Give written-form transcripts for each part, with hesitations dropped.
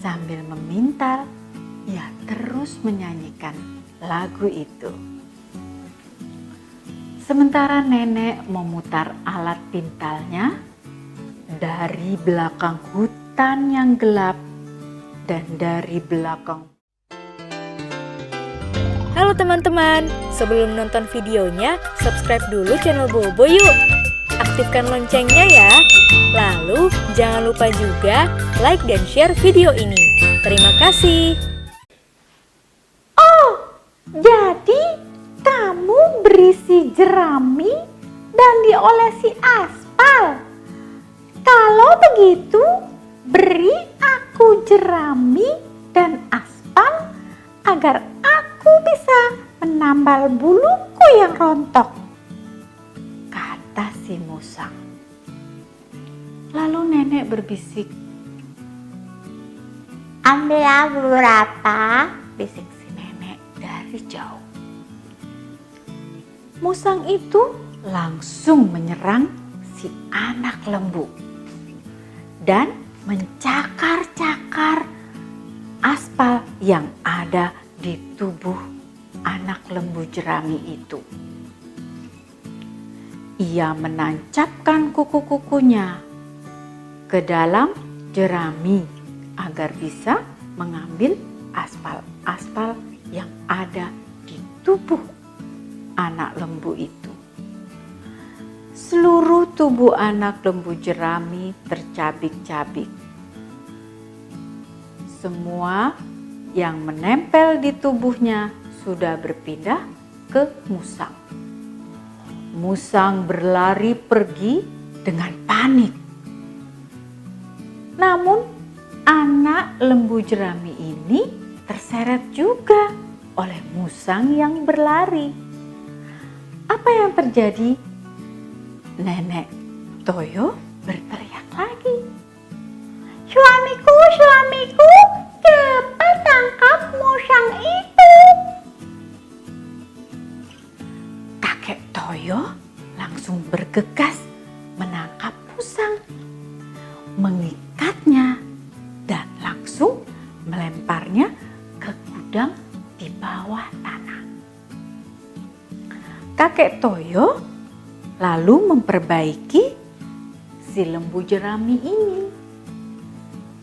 Sambil memintal, ia terus menyanyikan lagu itu. Sementara nenek memutar alat pintalnya dari belakang hutan yang gelap dan dari belakang. Halo teman-teman, sebelum nonton videonya, subscribe dulu channel Bobo yuk. Aktifkan loncengnya ya. Lalu jangan lupa juga like dan share video ini. Terima kasih. Oh, jadi kamu berisi jerami dan diolesi aspal. Kalau begitu, beri aku jerami dan aspal agar aku bisa menambal buluku yang rontok, kata si musang. Lalu nenek berbisik, ambillah beberapa, bisik si nenek dari jauh. Musang itu langsung menyerang si anak lembu dan mencakar-cakar aspal yang ada di tubuh anak lembu jerami itu. Ia menancapkan kuku-kukunya ke dalam jerami agar bisa mengambil aspal-aspal yang ada di tubuh anak lembu itu. Seluruh tubuh anak lembu jerami tercabik-cabik. Semua yang menempel di tubuhnya sudah berpindah ke musang. Musang berlari pergi dengan panik. Namun anak lembu jerami ini terseret juga oleh musang yang berlari. Apa yang terjadi? Nenek Toyo berteriak lagi. Suamiku, suamiku, cepat tangkap musang itu. Kakek Toyo langsung bergegas menangkap musang, mengikatnya dan langsung melemparnya ke gudang di bawah tanah. Kakek Toyo lalu memperbaiki si lembu jerami ini.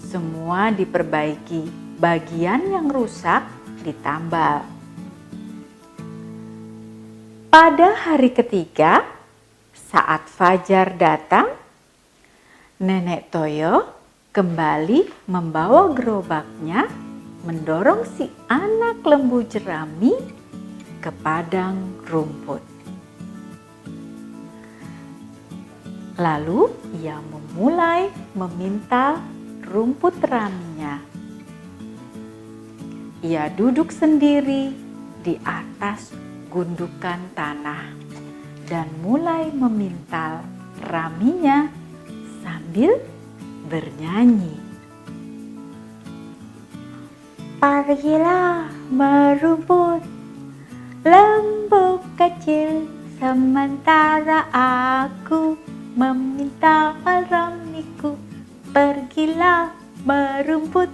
Semua diperbaiki, bagian yang rusak ditambal. Pada hari ketiga, saat fajar datang, Nenek Toyo kembali membawa gerobaknya mendorong si anak lembu jerami ke padang rumput. Lalu ia memulai memintal rumput raminya. Ia duduk sendiri di atas gundukan tanah dan mulai memintal raminya sambil bernyanyi. Pergilah merumput, lembu kecil, sementara aku memintal ramiku. Pergilah merumput,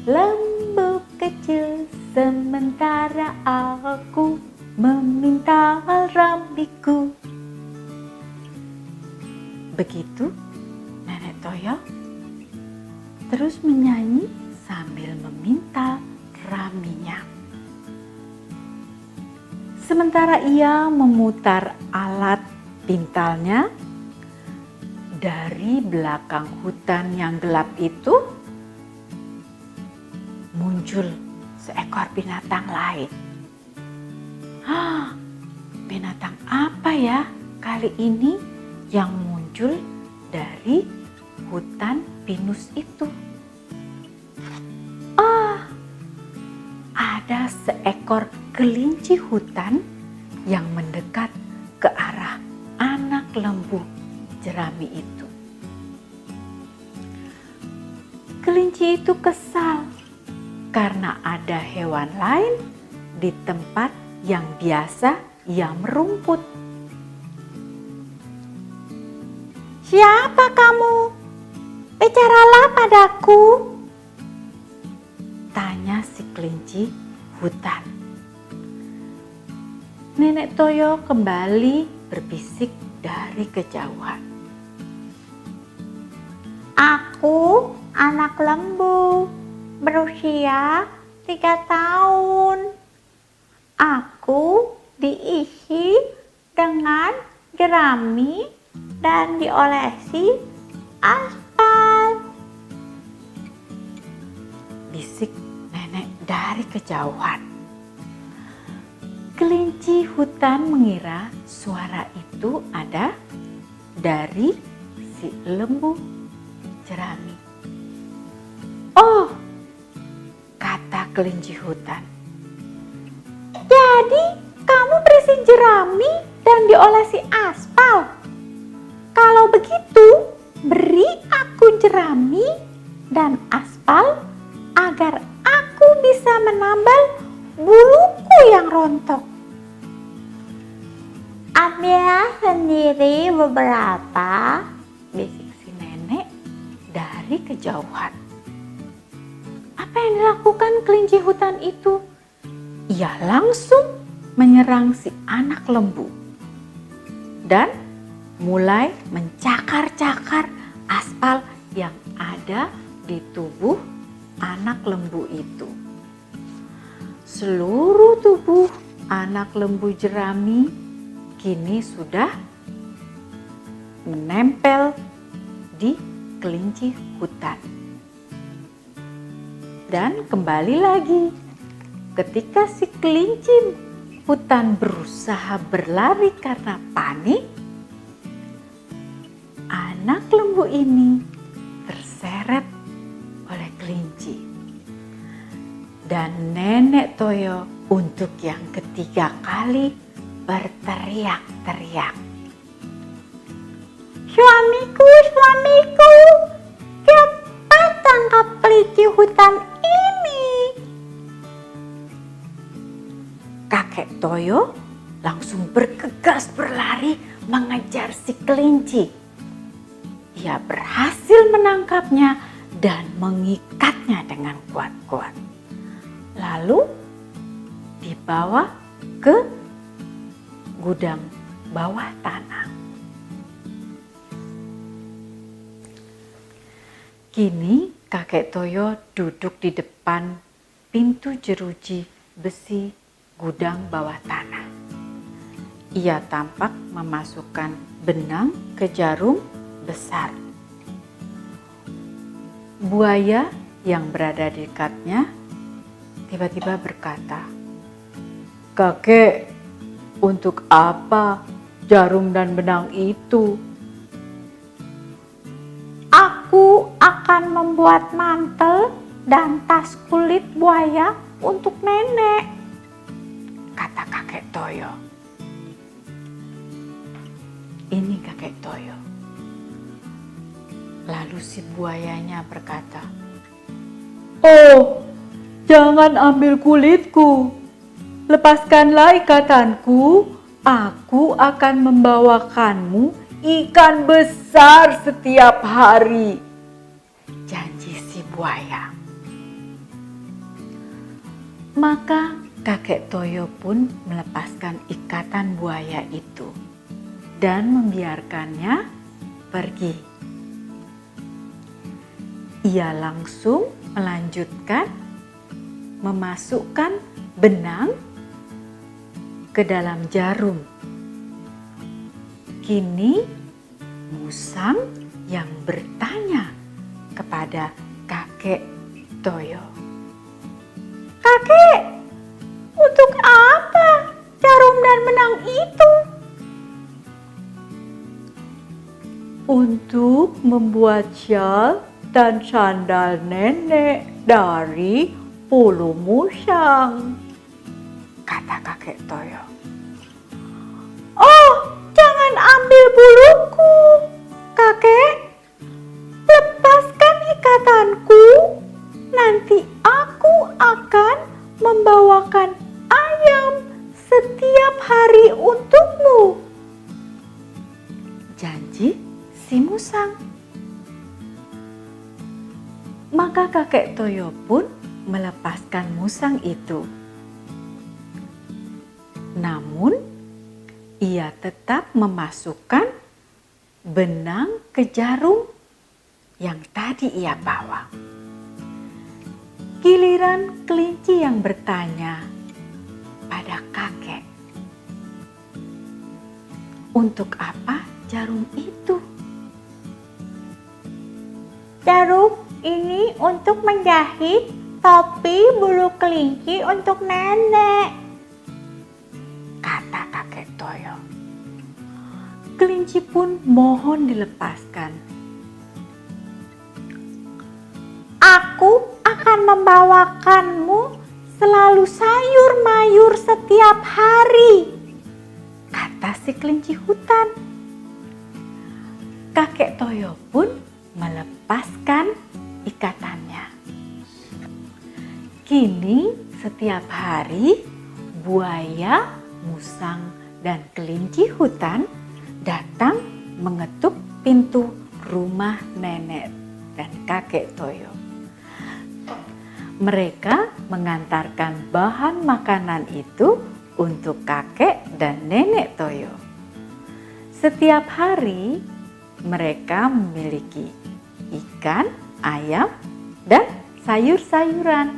lembu kecil, sementara aku memintal ramiku. Begitu Nenek Toyo terus menyanyi sambil memintal raminya. Sementara ia memutar alat pintalnya, dari belakang hutan yang gelap itu muncul seekor binatang lain. Binatang apa ya kali ini yang muncul dari hutan pinus itu? Ada seekor kelinci hutan yang mendekat ke arah anak lembu jerami itu. Kelinci itu kesal karena ada hewan lain di tempat yang biasa ia merumput. Siapa kamu? Bicaralah padaku, si kelinci hutan. Nenek Toyo kembali berbisik dari kejauhan. Aku anak lembu, berusia 3 tahun. Aku diisi dengan jerami dan diolesi aspal. Bisik nenek dari kejauhan. Kelinci hutan mengira suara itu ada dari si lembu jerami. Oh, kata kelinci hutan. Jadi kamu berisi jerami dan diolesi aspal. Kalau begitu, beri aku jerami dan aspal agar aku bisa menambal buluku yang rontok. Ambil sendiri beberapa, Bisik si nenek dari kejauhan. Apa yang dilakukan kelinci hutan itu? Ia langsung menyerang si anak lembu dan mulai mencakar-cakar aspal yang ada di tubuh anak lembu itu. Seluruh tubuh anak lembu jerami kini sudah menempel di kelinci hutan. Dan kembali lagi, ketika si kelinci hutan berusaha berlari karena panik, anak lembu ini terseret oleh kelinci. Dan Nenek Toyo untuk yang ketiga kali berteriak-teriak. Suamiku, suamiku, cepat tangkap kelinci hutan ini. Kakek Toyo langsung bergegas berlari mengejar si kelinci. Ia berhasil menangkapnya dan mengikatnya dengan kuat-kuat. Lalu dibawa ke gudang bawah tanah. Kini kakek Toyo duduk di depan pintu jeruji besi gudang bawah tanah. Ia tampak memasukkan benang ke jarum besar. Buaya yang berada di dekatnya tiba-tiba berkata, "Kakek, untuk apa jarum dan benang itu?" Aku akan membuat mantel dan tas kulit buaya untuk nenek, kata kakek Toyo. Ini kakek Toyo. Lalu si buayanya berkata, "Oh, jangan ambil kulitku. Lepaskanlah ikatanku. Aku akan membawakanmu ikan besar setiap hari," janji si buaya. Maka kakek Toyo pun melepaskan ikatan buaya itu dan membiarkannya pergi. Ia langsung melanjutkan memasukkan benang ke dalam jarum. Kini musang yang bertanya kepada kakek Toyo, Kakek, untuk apa jarum dan benang itu? "Untuk membuat syal dan sandal nenek dari bulu musang," kata kakek Toyo. Oh, jangan ambil buluku, kakek. Lepaskan ikatanku. Nanti aku akan membawakan ayam setiap hari untukmu, janji si musang. Maka kakek Toyo pun melepaskan musang itu. Namun, ia tetap memasukkan benang ke jarum yang tadi ia bawa. Giliran kelinci yang bertanya pada kakek, "Untuk apa jarum itu?" Jarum ini untuk menjahit topi bulu kelinci untuk nenek, kata kakek Toyo. Kelinci pun mohon dilepaskan. Aku akan membawakanmu selalu sayur mayur setiap hari, kata si kelinci hutan. Kakek Toyo pun melepaskan ikatannya. Kini setiap hari buaya, musang, dan kelinci hutan datang mengetuk pintu rumah nenek dan kakek Toyo. Mereka mengantarkan bahan makanan itu untuk kakek dan nenek Toyo. Setiap hari mereka memiliki ikan, ayam, dan sayur-sayuran.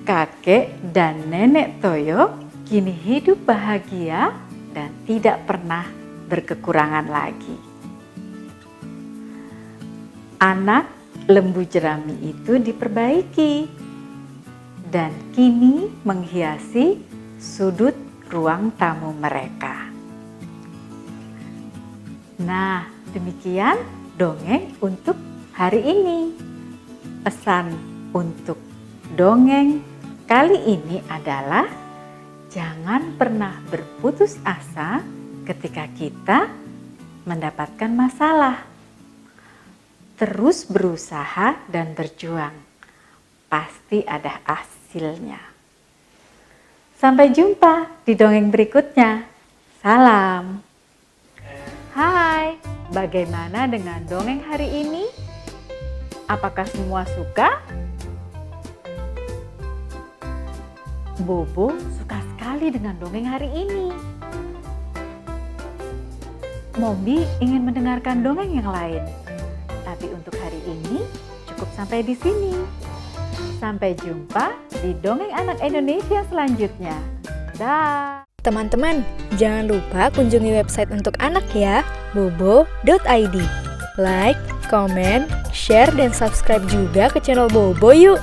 Kakek dan nenek Toyo kini hidup bahagia dan tidak pernah berkekurangan lagi. Anak lembu jerami itu diperbaiki dan kini menghiasi sudut ruang tamu mereka. Nah, demikian dongeng untuk hari ini. Pesan untuk dongeng kali ini adalah jangan pernah berputus asa ketika kita mendapatkan masalah. Terus berusaha dan berjuang. Pasti ada hasilnya. Sampai jumpa di dongeng berikutnya. Salam. Hai, bagaimana dengan dongeng hari ini? Apakah semua suka? Bobo suka sekali dengan dongeng hari ini. Mombi ingin mendengarkan dongeng yang lain. Tapi untuk hari ini cukup sampai di sini. Sampai jumpa di Dongeng Anak Indonesia selanjutnya. Dah. Teman-teman, jangan lupa kunjungi website untuk anak ya, bobo.id. Like, comment, share, dan subscribe juga ke channel Bobo yuk!